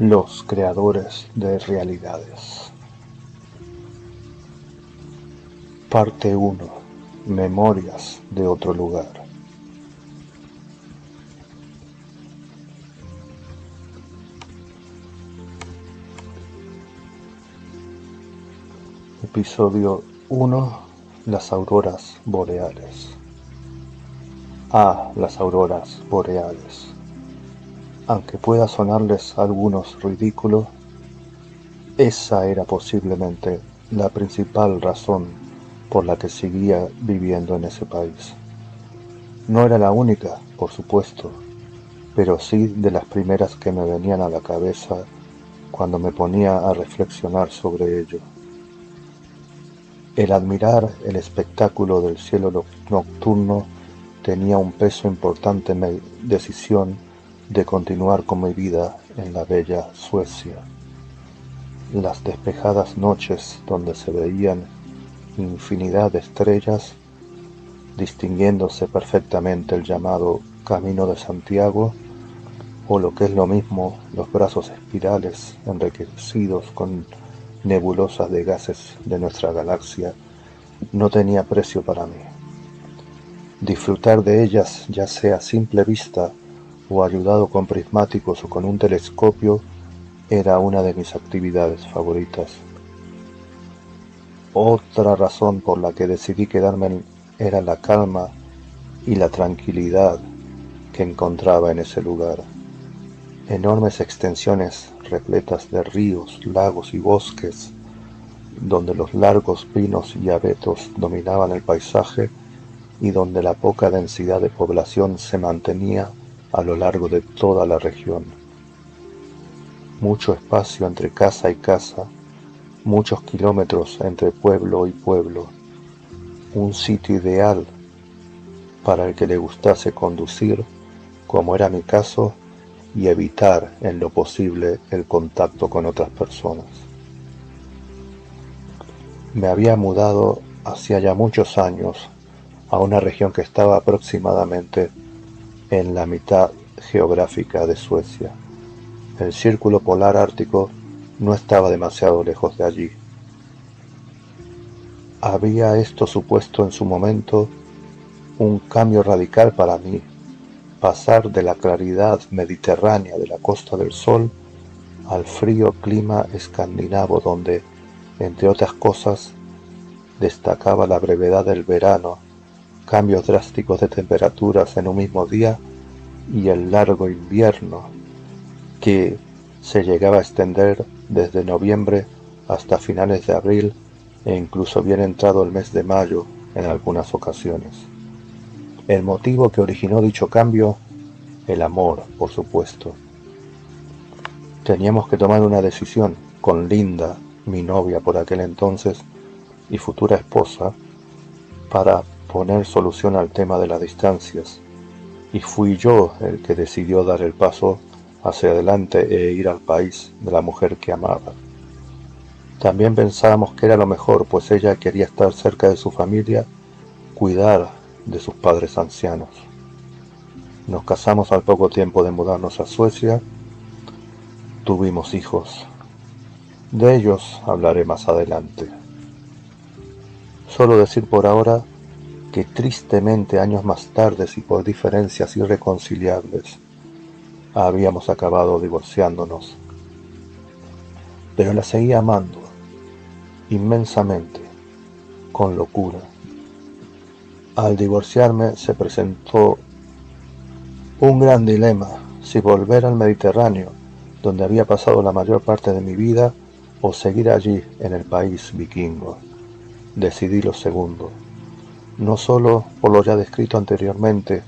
Los creadores de realidades. Parte 1. Memorias de otro lugar. Episodio 1. Las auroras boreales. Las auroras boreales. Aunque pueda sonarles a algunos ridículo, esa era posiblemente la principal razón por la que seguía viviendo en ese país. No era la única, por supuesto, pero sí de las primeras que me venían a la cabeza cuando me ponía a reflexionar sobre ello. El admirar el espectáculo del cielo nocturno tenía un peso importante en mi decisión de continuar con mi vida en la bella Suecia. Las despejadas noches donde se veían infinidad de estrellas, distinguiéndose perfectamente el llamado Camino de Santiago, o lo que es lo mismo, los brazos espirales enriquecidos con nebulosas de gases de nuestra galaxia, no tenía precio para mí. Disfrutar de ellas, ya sea a simple vista o ayudado con prismáticos o con un telescopio, era una de mis actividades favoritas. Otra razón por la que decidí quedarme era la calma y la tranquilidad que encontraba en ese lugar. Enormes extensiones repletas de ríos, lagos y bosques, donde los largos pinos y abetos dominaban el paisaje y donde la poca densidad de población se mantenía a lo largo de toda la región. Mucho espacio entre casa y casa, muchos kilómetros entre pueblo y pueblo, un sitio ideal para el que le gustase conducir, como era mi caso, y evitar en lo posible el contacto con otras personas. Me había mudado hacía ya muchos años a una región que estaba aproximadamente en la mitad geográfica de Suecia. El círculo polar ártico no estaba demasiado lejos de allí. Había esto supuesto en su momento un cambio radical para mí, pasar de la claridad mediterránea de la Costa del Sol al frío clima escandinavo donde, entre otras cosas, destacaba la brevedad del verano, cambios drásticos de temperaturas en un mismo día y el largo invierno que se llegaba a extender desde noviembre hasta finales de abril e incluso bien entrado el mes de mayo en algunas ocasiones. El motivo que originó dicho cambio, el amor, por supuesto. Teníamos que tomar una decisión con Linda, mi novia por aquel entonces y futura esposa, para poner solución al tema de las distancias, y fui yo el que decidió dar el paso hacia adelante e ir al país de la mujer que amaba. También pensábamos que era lo mejor, pues ella quería estar cerca de su familia, cuidar de sus padres ancianos. Nos casamos al poco tiempo de mudarnos a Suecia, tuvimos hijos. De ellos hablaré más adelante. Solo decir por ahora que tristemente años más tarde y por diferencias irreconciliables habíamos acabado divorciándonos. Pero la seguía amando, inmensamente, con locura. Al divorciarme se presentó un gran dilema, si volver al Mediterráneo, donde había pasado la mayor parte de mi vida, o seguir allí en el país vikingo. Decidí lo segundo, no solo por lo ya descrito anteriormente,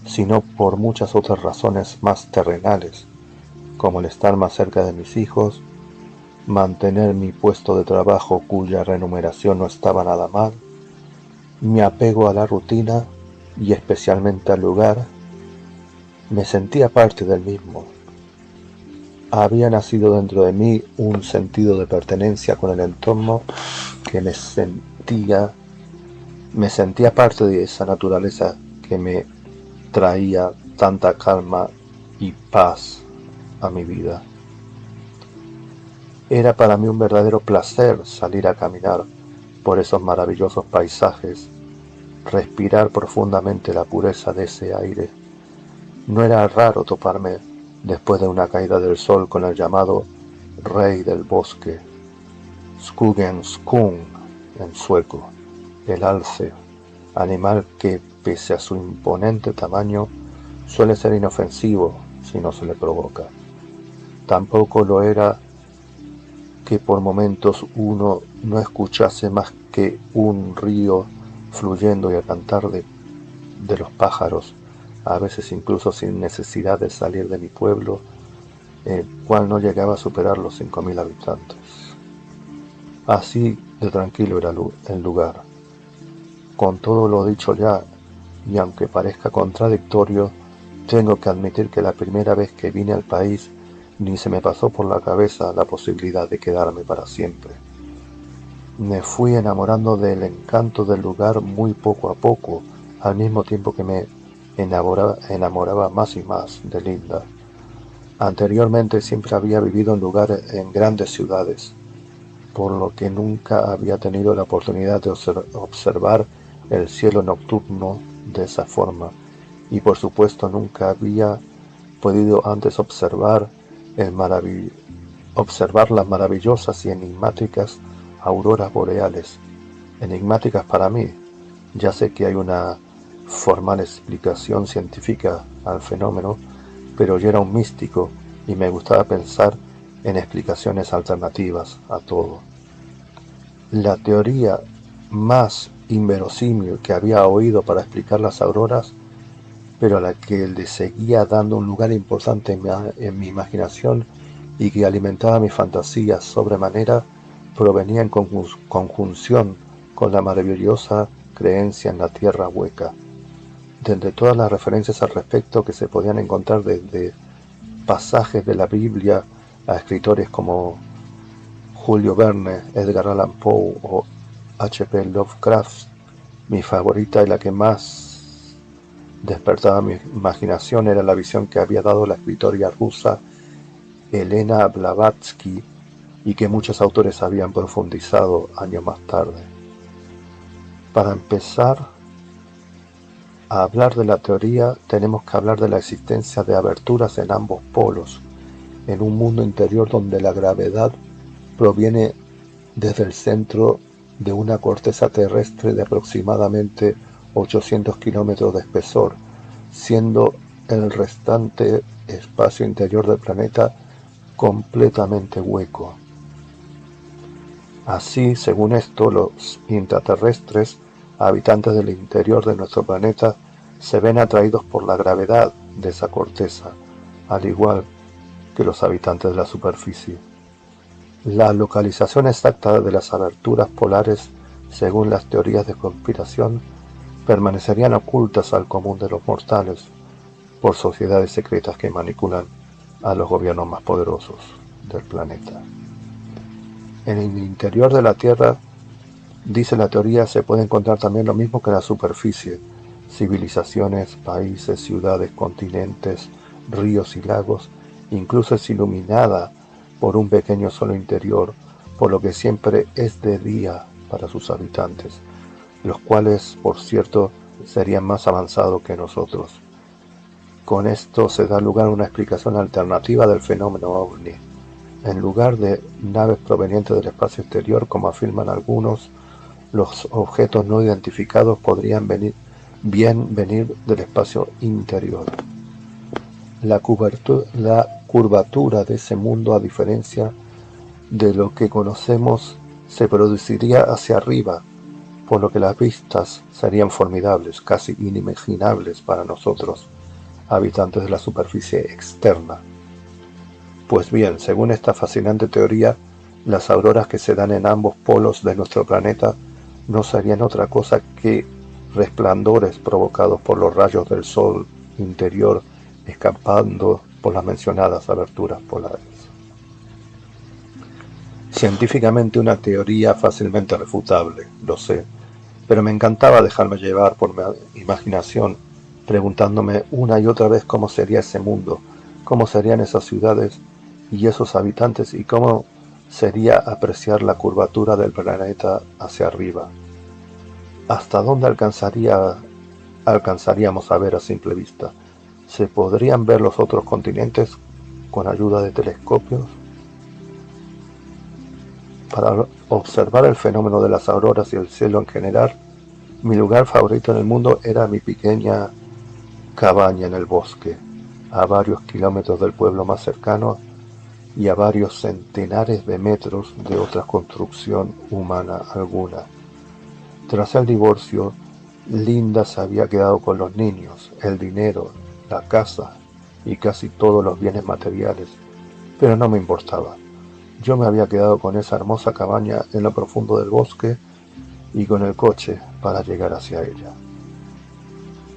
sino por muchas otras razones más terrenales, como el estar más cerca de mis hijos, mantener mi puesto de trabajo cuya remuneración no estaba nada mal, mi apego a la rutina y especialmente al lugar. Me sentía parte del mismo. Había nacido dentro de mí un sentido de pertenencia con el entorno que me sentía parte de esa naturaleza que me traía tanta calma y paz a mi vida. Era para mí un verdadero placer salir a caminar por esos maravillosos paisajes, respirar profundamente la pureza de ese aire. No era raro toparme después de una caída del sol con el llamado rey del bosque, Skogen Skog en sueco, el alce, animal que, pese a su imponente tamaño, suele ser inofensivo si no se le provoca. Tampoco lo era que por momentos uno no escuchase más que un río fluyendo y el cantar de los pájaros, a veces incluso sin necesidad de salir de mi pueblo, el cual no llegaba a superar los 5.000 habitantes. Así de tranquilo era el lugar. Con todo lo dicho ya, y aunque parezca contradictorio, tengo que admitir que la primera vez que vine al país ni se me pasó por la cabeza la posibilidad de quedarme para siempre. Me fui enamorando del encanto del lugar muy poco a poco, al mismo tiempo que me enamoraba más y más de Linda. Anteriormente siempre había vivido en grandes ciudades, por lo que nunca había tenido la oportunidad de observar el cielo nocturno de esa forma, y por supuesto nunca había podido antes observar las maravillosas y enigmáticas auroras boreales. Enigmáticas para mí, ya sé que hay una formal explicación científica al fenómeno, pero yo era un místico y me gustaba pensar en explicaciones alternativas a todo. La teoría más inverosímil que había oído para explicar las auroras, pero a la que le seguía dando un lugar importante en mi imaginación y que alimentaba mi fantasía sobremanera, provenía en conjunción con la maravillosa creencia en la tierra hueca. Desde todas las referencias al respecto que se podían encontrar desde pasajes de la Biblia a escritores como Julio Verne, Edgar Allan Poe o H.P. Lovecraft, mi favorita y la que más despertaba mi imaginación era la visión que había dado la escritora rusa Elena Blavatsky y que muchos autores habían profundizado años más tarde. Para empezar a hablar de la teoría, tenemos que hablar de la existencia de aberturas en ambos polos, en un mundo interior donde la gravedad proviene desde el centro de una corteza terrestre de aproximadamente 800 kilómetros de espesor, siendo el restante espacio interior del planeta completamente hueco. Así, según esto, los intraterrestres, habitantes del interior de nuestro planeta, se ven atraídos por la gravedad de esa corteza, al igual que los habitantes de la superficie. La localización exacta de las aberturas polares, según las teorías de conspiración, permanecerían ocultas al común de los mortales por sociedades secretas que manipulan a los gobiernos más poderosos del planeta. En el interior de la Tierra, dice la teoría, se puede encontrar también lo mismo que en la superficie: civilizaciones, países, ciudades, continentes, ríos y lagos. Incluso es iluminada por un pequeño sol interior, por lo que siempre es de día para sus habitantes, los cuales, por cierto, serían más avanzados que nosotros. Con esto se da lugar a una explicación alternativa del fenómeno ovni. En lugar de naves provenientes del espacio exterior, como afirman algunos, los objetos no identificados podrían bien venir del espacio interior. La curvatura de ese mundo, a diferencia de lo que conocemos, se produciría hacia arriba, por lo que las vistas serían formidables, casi inimaginables para nosotros, habitantes de la superficie externa. Pues bien, según esta fascinante teoría, las auroras que se dan en ambos polos de nuestro planeta no serían otra cosa que resplandores provocados por los rayos del sol interior escapando por las mencionadas aberturas polares. Científicamente una teoría fácilmente refutable, lo sé, pero me encantaba dejarme llevar por mi imaginación, preguntándome una y otra vez cómo sería ese mundo, cómo serían esas ciudades y esos habitantes y cómo sería apreciar la curvatura del planeta hacia arriba. ¿Hasta dónde alcanzaríamos a ver a simple vista? ¿Se podrían ver los otros continentes con ayuda de telescopios? Para observar el fenómeno de las auroras y el cielo en general, mi lugar favorito en el mundo era mi pequeña cabaña en el bosque, a varios kilómetros del pueblo más cercano y a varios centenares de metros de otra construcción humana alguna. Tras el divorcio, Linda se había quedado con los niños, el dinero, la casa y casi todos los bienes materiales, pero no me importaba. Yo me había quedado con esa hermosa cabaña en lo profundo del bosque y con el coche para llegar hacia ella.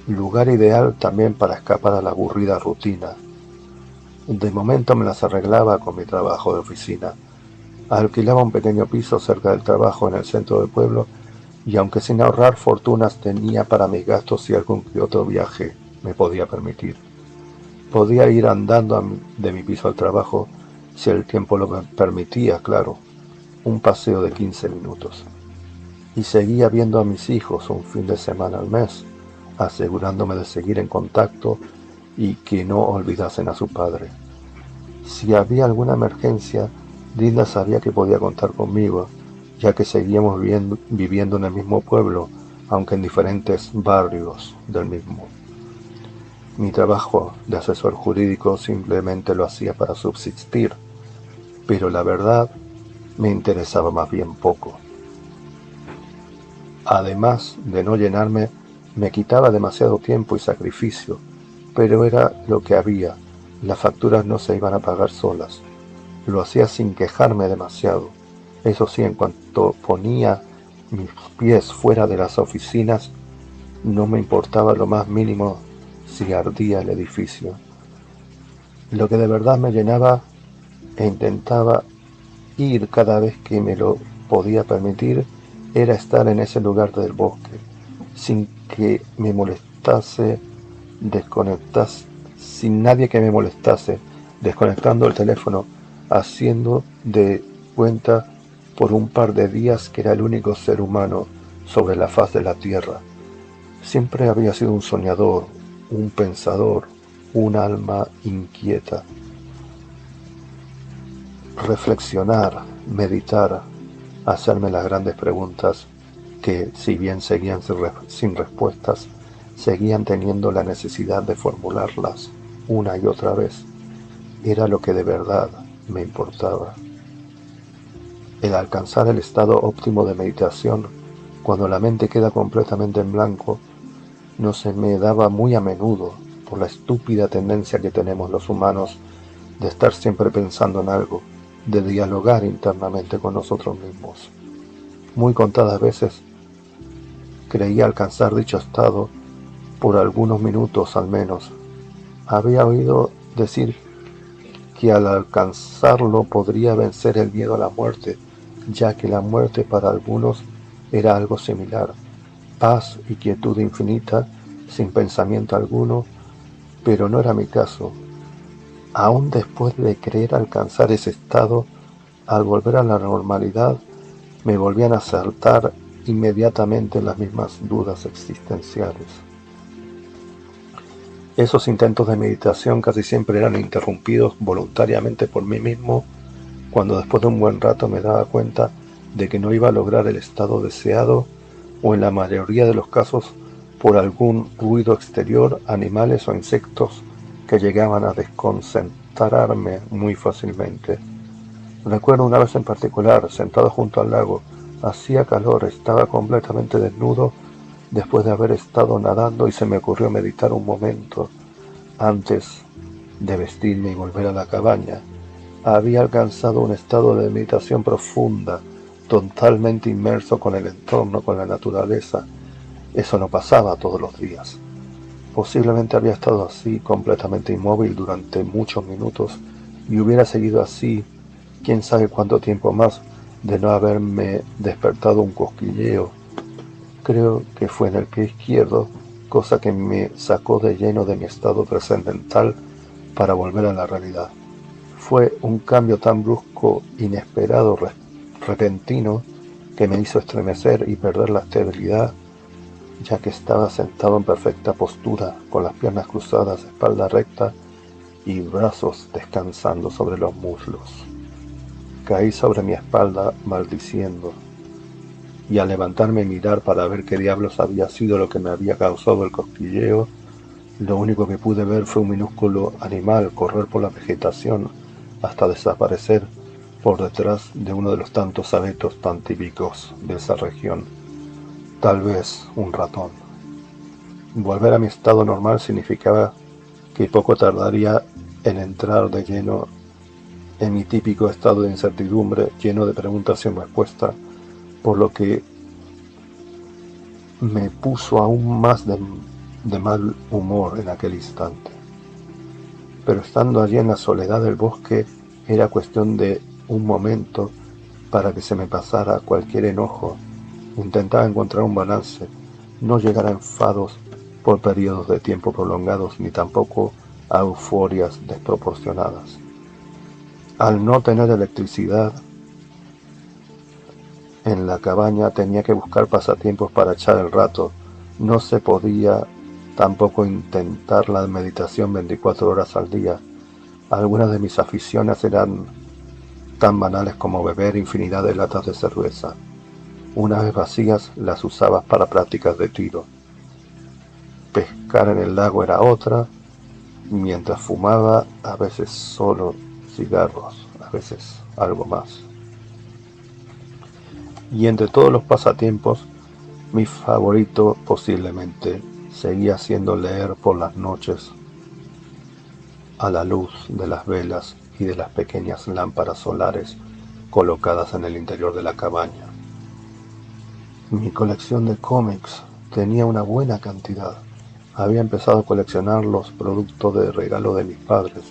Lugar ideal también para escapar a la aburrida rutina. De momento me las arreglaba con mi trabajo de oficina. Alquilaba un pequeño piso cerca del trabajo en el centro del pueblo y aunque sin ahorrar fortunas tenía para mis gastos y algún que otro viaje me podía permitir. Podía ir andando de mi piso al trabajo si el tiempo lo permitía, claro, un paseo de 15 minutos. Y seguía viendo a mis hijos un fin de semana al mes, asegurándome de seguir en contacto y que no olvidasen a su padre. Si había alguna emergencia, Linda sabía que podía contar conmigo, ya que seguíamos viviendo en el mismo pueblo, aunque en diferentes barrios del mismo. Mi trabajo de asesor jurídico simplemente lo hacía para subsistir, pero la verdad me interesaba más bien poco. Además de no llenarme, me quitaba demasiado tiempo y sacrificio, pero era lo que había. Las facturas no se iban a pagar solas. Lo hacía sin quejarme demasiado. Eso sí, en cuanto ponía mis pies fuera de las oficinas, no me importaba lo más mínimo si ardía el edificio. Lo que de verdad me llenaba e intentaba ir cada vez que me lo podía permitir era estar en ese lugar del bosque, sin que me molestase, sin nadie que me molestase, desconectando el teléfono, haciendo de cuenta por un par de días que era el único ser humano sobre la faz de la tierra. Siempre había sido un soñador, un pensador, un alma inquieta. Reflexionar, meditar, hacerme las grandes preguntas que, si bien seguían sin respuestas, seguían teniendo la necesidad de formularlas una y otra vez. Era lo que de verdad me importaba. El alcanzar el estado óptimo de meditación, cuando la mente queda completamente en blanco, no se me daba muy a menudo por la estúpida tendencia que tenemos los humanos de estar siempre pensando en algo, de dialogar internamente con nosotros mismos. Muy contadas veces creía alcanzar dicho estado por algunos minutos al menos. Había oído decir que al alcanzarlo podría vencer el miedo a la muerte, ya que la muerte para algunos era algo similar, paz y quietud infinita, sin pensamiento alguno, pero no era mi caso. Aún después de creer alcanzar ese estado, al volver a la normalidad, me volvían a asaltar inmediatamente las mismas dudas existenciales. Esos intentos de meditación casi siempre eran interrumpidos voluntariamente por mí mismo, cuando después de un buen rato me daba cuenta de que no iba a lograr el estado deseado, o en la mayoría de los casos por algún ruido exterior, animales o insectos que llegaban a desconcentrarme muy fácilmente. Recuerdo una vez en particular, sentado junto al lago, hacía calor, estaba completamente desnudo después de haber estado nadando y se me ocurrió meditar un momento antes de vestirme y volver a la cabaña. Había alcanzado un estado de meditación profunda, totalmente inmerso con el entorno, con la naturaleza. Eso no pasaba todos los días. Posiblemente había estado así, completamente inmóvil durante muchos minutos, y hubiera seguido así, quién sabe cuánto tiempo más, de no haberme despertado un cosquilleo. Creo que fue en el pie izquierdo, cosa que me sacó de lleno de mi estado trascendental para volver a la realidad. Fue un cambio tan brusco, inesperado, repentino, que me hizo estremecer y perder la estabilidad, ya que estaba sentado en perfecta postura, con las piernas cruzadas, espalda recta y brazos descansando sobre los muslos. Caí sobre mi espalda maldiciendo, y al levantarme y mirar para ver qué diablos había sido lo que me había causado el cosquilleo, lo único que pude ver fue un minúsculo animal correr por la vegetación hasta desaparecer por detrás de uno de los tantos abetos tan típicos de esa región. Tal vez un ratón. Volver a mi estado normal significaba que poco tardaría en entrar de lleno en mi típico estado de incertidumbre, lleno de preguntas sin respuesta, por lo que me puso aún más de mal humor en aquel instante. Pero estando allí en la soledad del bosque, era cuestión de un momento para que se me pasara cualquier enojo. Intentaba encontrar un balance, no llegar a enfados por periodos de tiempo prolongados, ni tampoco a euforias desproporcionadas. Al no tener electricidad en la cabaña, tenía que buscar pasatiempos para echar el rato. No se podía tampoco intentar la meditación 24 horas al día. Algunas de mis aficiones eran tan banales como beber infinidad de latas de cerveza. Una vez vacías, las usabas para prácticas de tiro. Pescar en el lago era otra, mientras fumaba, a veces solo cigarros, a veces algo más. Y entre todos los pasatiempos, mi favorito posiblemente seguía siendo leer por las noches a la luz de las velas y de las pequeñas lámparas solares colocadas en el interior de la cabaña. Mi colección de cómics tenía una buena cantidad. Había empezado a coleccionarlos producto de regalo de mis padres.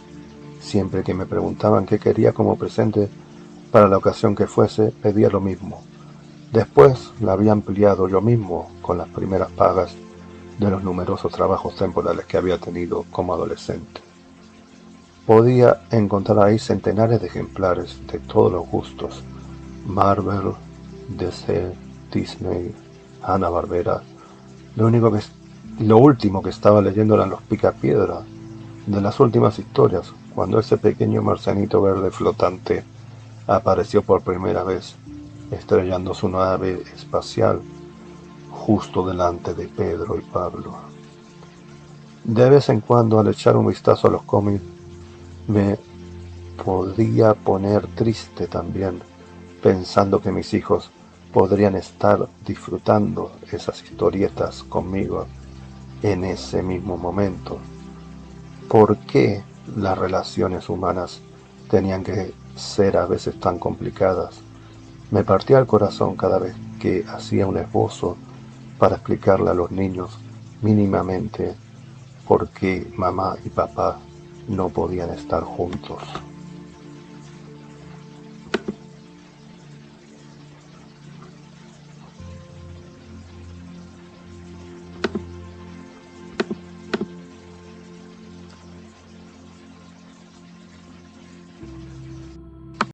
Siempre que me preguntaban qué quería como presente para la ocasión que fuese, pedía lo mismo. Después la había ampliado yo mismo con las primeras pagas de los numerosos trabajos temporales que había tenido como adolescente. Podía encontrar ahí centenares de ejemplares de todos los gustos: Marvel, DC, Disney, Hanna-Barbera. Lo último que estaba leyendo eran los Picapiedra de las últimas historias, cuando ese pequeño marcianito verde flotante apareció por primera vez, estrellando su nave espacial justo delante de Pedro y Pablo. De vez en cuando, al echar un vistazo a los cómics, me podía poner triste también, pensando que mis hijos podrían estar disfrutando esas historietas conmigo en ese mismo momento. ¿Por qué las relaciones humanas tenían que ser a veces tan complicadas? Me partía el corazón cada vez que hacía un esbozo para explicarle a los niños mínimamente por qué mamá y papá no podían estar juntos.